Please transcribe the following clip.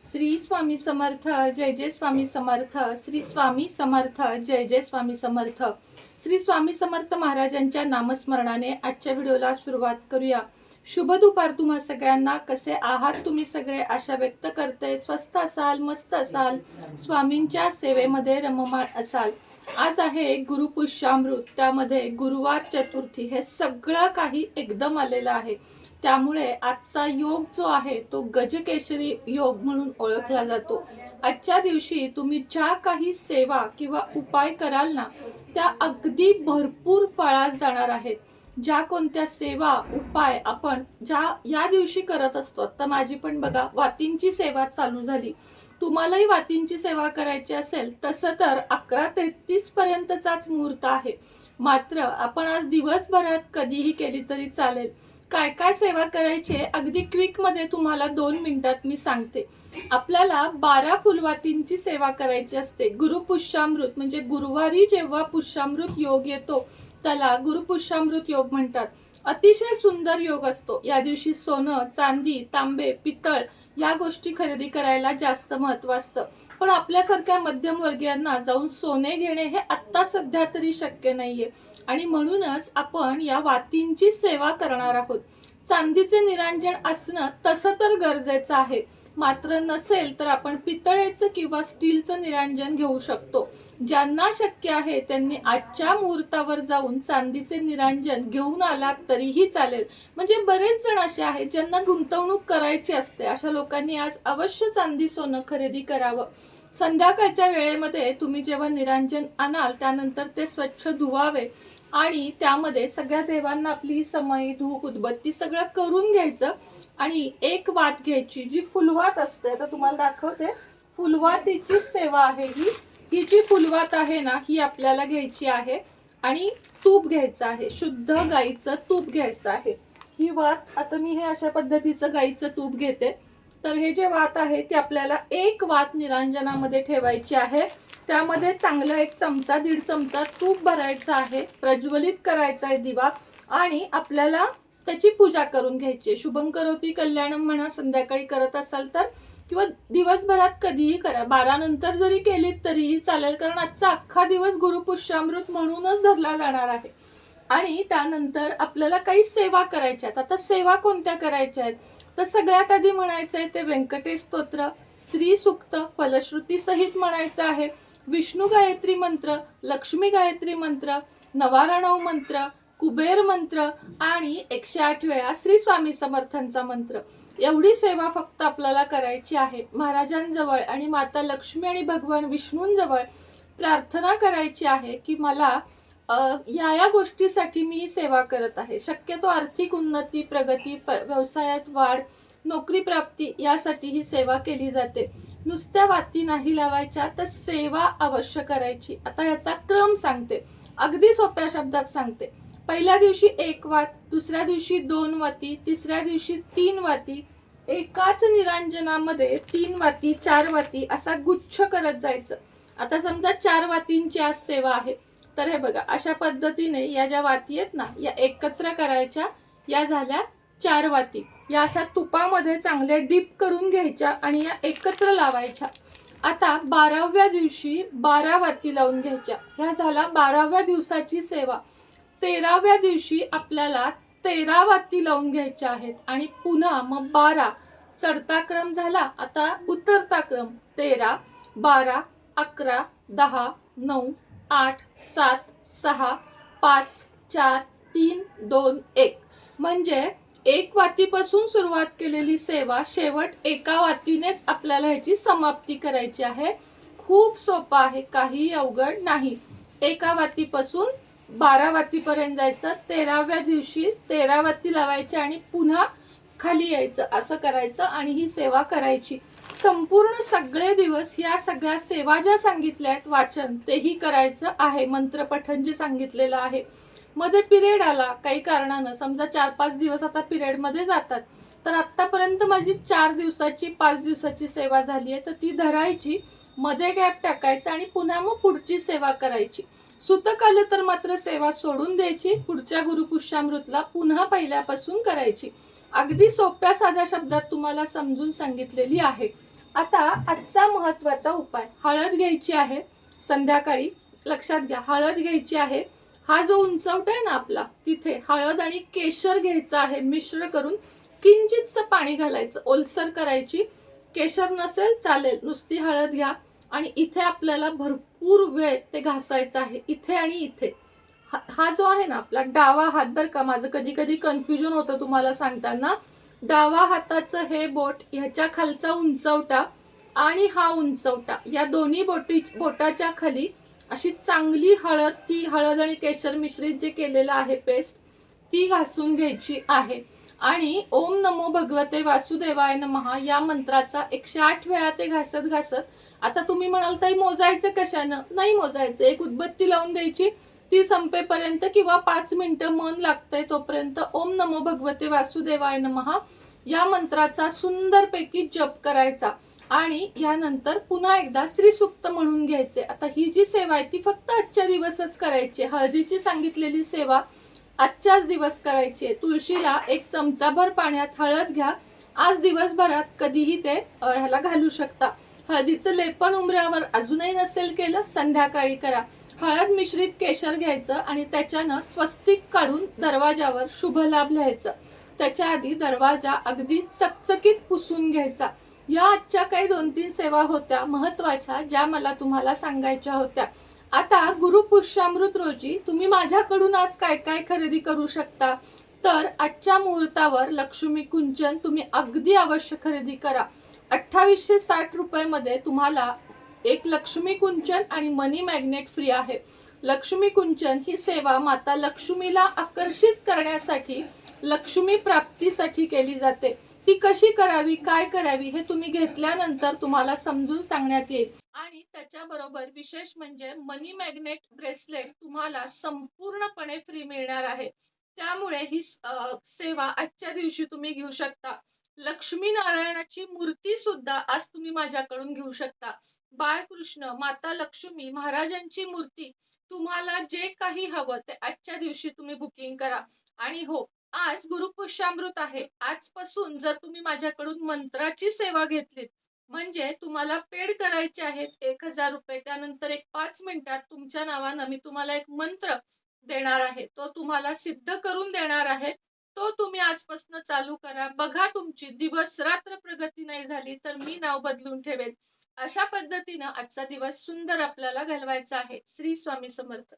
श्री स्वामी समर्थ, जय जय स्वामी समर्थ. श्री स्वामी समर्थ, जय जय स्वामी समर्थ. श्री स्वामी समर्थ महाराजांच्या नामस्मरणाने आजच्या व्हिडिओला सुरुवात करूया. शुभ दुपार तुम्हा सगळ्यांना. कसे आहात तुम्ही सगळे? आशा व्यक्त करते स्वस्थ असाल, मस्त असाल, स्वामींच्या सेवेमध्ये रममाण असाल. आज आहे गुरुपुष्यामृत, त्यामध्ये गुरुवार चतुर्थी, हे सगळं काही एकदम आलेलं आहे. त्यामुळे आजचा योग जो आहे तो गजकेशरी योग म्हणून ओळखला जातो. आजच्या दिवशी तुम्ही ज्या काही सेवा किंवा उपाय कराल ना, त्या अगदी भरपूर फळास जाणार आहेत. ज्या कोणत्या सेवा उपाय आपण या दिवशी करत असतो. आता माझी पण बघा वातींची सेवा चालू झाली. तुम्हालाही वातींची सेवा करायची असेल तसं तर 11:33 पर्यंतचाच मुहूर्त आहे. मात्र आपण आज दिवसभरात कधीही केली तरी चालेल. काय काय सेवा करायची अगदी क्विक मध्ये तुम्हाला 2 मिनिटात मी सांगते. आपल्याला 12 फुलवातींची सेवा करायची असते. गुरुपुष्यामृत म्हणजे गुरुवारी जेव्हा पुष्यामृत योग येतो त्याला गुरुपुष्यामृत योग म्हणतात. अतिशय सुंदर योग असतो. या दिवशी सोनं, चांदी, तांबे, पितळ या गोष्टी खरेदी करायला जास्त महत्त्व असतं. पण आपल्यासारख्या मध्यमवर्गीयांना जाऊन सोने घेणे हे आत्ता सध्या तरी शक्य नाहीये, आणि म्हणूनच आपण या वातींची सेवा करणार आहोत. चांदीचे निरांजन असणं तसं तर गरजेचं आहे, मात्र नसेल तर आपण पितळेचं किंवा स्टीलचं निरांजन घेऊ शकतो. ज्यांना शक्य आहे त्यांनी आजच्या मुहूर्तावर जाऊन चांदीचे निरांजन घेऊन आलात तरीही चालेल. म्हणजे बरेच जण असे आहेत ज्यांना गुंतवणूक करायची असते. अशा लोकांनी आज अवश्य चांदी सोनं खरेदी करावं. संध्याकाळच्या वेळेमध्ये तुम्ही जेव्हा निरांजन आणाल त्यानंतर ते स्वच्छ धुवावे आणि त्यामध्ये सगळ्या देवांना आपली समई, धूप, उदबत्ती सगळं करून घ्यायचं. आणि एक वात घ्यायची जी फुलवात असते. आता तुम्हाला दाखवते. फुलवातीची सेवा आहे ही जी फुलवात आहे ना, ही आपल्याला घ्यायची आहे. आणि तूप घ्यायचं आहे, शुद्ध गाईचं तूप घ्यायचं आहे. ही वात, आता मी हे अशा पद्धतीचं गाईचं तूप घेते. तर हे जे वात आहे ते आपल्याला एक वात निरांजनामध्ये ठेवायची आहे. त्यामध्ये चांगलं 1 चमचा 1.5 चमचा तूप भरायचं आहे. प्रज्वलित करायचा आहे दिवा आणि आपल्याला त्याची पूजा करून घ्यायची. शुभं करोती कल्याणम म्हणा, संध्याकाळी करत असाल तर, किंवा दिवसभरात कधीही करा. 12 नंतर जरी केलीत तरीही चालेल, कारण आजचा अख्खा दिवस गुरुपुष्यामृत म्हणूनच धरला जाणार आहे. आणि त्यानंतर आपल्याला काही सेवा करायच्या आहेत. आता सेवा कोणत्या करायच्या आहेत तर सगळ्यात आधी म्हणायचं आहे ते व्यंकटेश स्तोत्र, श्री सूक्त फलश्रुती सहित म्हणायचं आहे. विष्णू गायत्री मंत्र, लक्ष्मी गायत्री मंत्र, नवारणव मंत्र, कुबेर मंत्र आणि 108 वेळा श्री स्वामी समर्थांचा मंत्र. एवढी सेवा फक्त आपल्याला करायची आहे. महाराजांजवळ आणि माता लक्ष्मी आणि भगवान विष्णूंजवळ प्रार्थना करायची आहे की मला या गोष्टीसाठी मी ही सेवा करत आहे. शक्यतो आर्थिक उन्नती, प्रगती, व्यवसायात वाढ, नोकरी प्राप्ती यासाठी ही सेवा केली जाते. नुसत्या वाती नाही लावायच्या, तर सेवा अवश्य करायची. आता याचा क्रम सांगते, अगदी सोप्या शब्दात सांगते. पहिल्या दिवशी 1 वात, दुसऱ्या दिवशी 2 वाती, तिसऱ्या दिवशी 3 वाती. एकाच निरांजनामध्ये 3 वाती, 4 वाती असा गुच्छ करत जायचं. आता समजा 4 वातींची आज सेवा आहे, तर हे बघा अशा पद्धतीने या ज्या वाती आहेत ना, या एकत्र करायच्या. या झाल्या 4 वाती. या अशा तुपामध्ये चांगल्या डीप करून घ्यायच्या आणि या एकत्र लावायच्या. आता 12व्या दिवशी 12 वाती लावून घ्यायच्या. ह्या झाला 12व्या दिवसाची सेवा. 13व्या दिवशी आपल्याला 13 वाती लावून घ्यायच्या आहेत आणि पुन्हा मग 12. चढता क्रम झाला. आता उतरता क्रम 13, 12, 11, 10, 9, 8, 7, 6, 5, 4, 3, 2, 1. म्हणजे 1 वातीपासून सुरुवात केलेली सेवा शेवट 1 वातीनेच आपल्याला ह्याची समाप्ती करायची आहे. खूप सोपं आहे, काही अवघड नाही. 1 वातीपासून 12 वातीपर्यंत जायचं. 13व्या दिवशी 13 वाती लावायची आणि पुन्हा खाली यायचं. असं करायचं आणि ही सेवा करायची. संपूर्ण सगळे दिवस या सगळ्या सेवा ज्या सांगितल्या आहेत, वाचन तेही करायचं आहे. मंत्रपठण जे सांगितलेलं आहे. मध्ये पिरियड आला काही कारणानं, समजा 4-5 दिवस आता पिरियड मध्ये जातात, तर आतापर्यंत माझी 4 दिवसाची 5 दिवसाची सेवा झाली आहे, तर ती धरायची, मध्ये गॅप टाकायचा आणि पुन्हा मग पुढची सेवा करायची. सुतक आलं तर मात्र सेवा सोडून द्यायची. पुढच्या गुरुपुष्यामृतला पुन्हा पहिल्यापासून करायची. अगदी सोप्या साध्या शब्दात तुम्हाला समजून सांगितलेली आहे. आता आजचा महत्वाचा उपाय, हळद घ्यायची आहे संध्याकाळी. लक्षात घ्या, हळद घ्यायची आहे. हा जो उंचवटा आहे ना आपला, तिथे हळद आणि केशर घ्यायचं आहे. मिश्र करून किंचितसं पाणी घालायचं, ओलसर करायची. केशर नसेल चालेल, नुसती हळद घ्या. आणि इथे आपल्याला भरपूर वेळ ते घासायचं आहे, इथे आणि इथे. हा जो आहे ना आपला डावा हात, बरं का, माझं कधी कधी कन्फ्युजन होतं तुम्हाला सांगताना. डावा हाताचं हे बोट, ह्याच्या खालचा उंचवटा आणि हा उंचवटा, या दोन्ही बोटाच्या खाली अशी चांगली हळद, ती हळद आणि केशर मिश्रित जे केलेलं आहे पेस्ट, ती घासून घ्यायची आहे. आणि ओम नमो भगवते वासुदेवाय नमः या मंत्राचा 108 वेळा ते घासत घासत, आता तुम्ही म्हणाल ताई मोजायचं कशानं? नाही मोजायचं, एक उदबत्ती लावून द्यायची, ती संपेपर्यंत किंवा 5 मिनिटं मन लागतंय तोपर्यंत ओम नमो भगवते वासुदेवाय नमः या मंत्राचा सुंदरपैकी जप करायचा. आणि यानंतर पुन्हा एकदा श्रीसूक्त म्हणून घ्यायचे. आता ही जी सेवा आहे ती फक्त आजच्या दिवसच करायची. हळदीची सांगितलेली सेवा आजच्याच दिवस करायची आहे. तुळशीला 1 चमचाभर पाण्यात हळद घ्या. आज दिवसभरात कधीही ते ह्याला घालू शकता. हळदीचं लेपन उमऱ्यावर अजूनही नसेल केलं, संध्याकाळी करा. हळद मिश्रित केशर घ्यायचं आणि त्याच्यानं स्वस्तिक काढून दरवाजावर शुभ लाभ लिहायचं. त्याच्या आधी दरवाजा अगदी चकचकीत पुसून घ्यायचा. या आजच्या काही 2-3 सेवा होत्या महत्वाच्या, ज्या मला तुम्हाला सांगायच्या होत्या. आता गुरुपुष्यामृत रोजी तुम्ही माझ्याकडून आज काय काय खरेदी करू शकता, तर आजच्या मुहूर्तावर लक्ष्मी कुंचन तुम्ही अगदी अवश्य खरेदी करा. 2860 रुपये तुम्हाला एक लक्ष्मी कुंचन आणि मनी मॅग्नेट फ्री आहे. लक्ष्मी कुंचन ही सेवा माता लक्ष्मीला आकर्षित करण्यासाठी, लक्ष्मी प्राप्तीसाठी केली जाते. ती कशी करावी, काय करावी हे तुम्ही घेतल्यानंतर तुम्हाला समजून सांगण्यात येईल. आणि त्याच्याबरोबर विशेष म्हणजे मनी मॅग्नेट ब्रेसलेट तुम्हाला संपूर्णपणे फ्री मिळणार आहे. त्यामुळे ही सेवा आजच्या दिवशी तुम्ही घेऊ शकता. लक्ष्मी नारायणाची मूर्ती सुद्धा आज तुम्ही माझ्याकडून घेऊ शकता. बाळकृष्ण, माता लक्ष्मी महाराजांची मूर्ती, तुम्हाला जे काही हवं ते आजच्या दिवशी तुम्ही बुकिंग करा. आणि हो, आज गुरुपुष्यामृत आहे. आजपासून जर तुम्ही माझ्याकडून मंत्राची सेवा घेतलीत, म्हणजे तुम्हाला पेड करायचे आहेत 1000 रुपये, त्यानंतर एक 5 मिनिटात तुमच्या नावानं मी तुम्हाला एक मंत्र देणार आहे, तो तुम्हाला सिद्ध करून देणार आहे. तो तुम्ही आजपासून चालू करा. बघा, तुमची दिवस रात्र प्रगती नाही झाली तर मी नाव बदलून ठेवेन. अशा पद्धतीनं आजचा दिवस सुंदर आपल्याला घालवायचा आहे. श्री स्वामी समर्थ.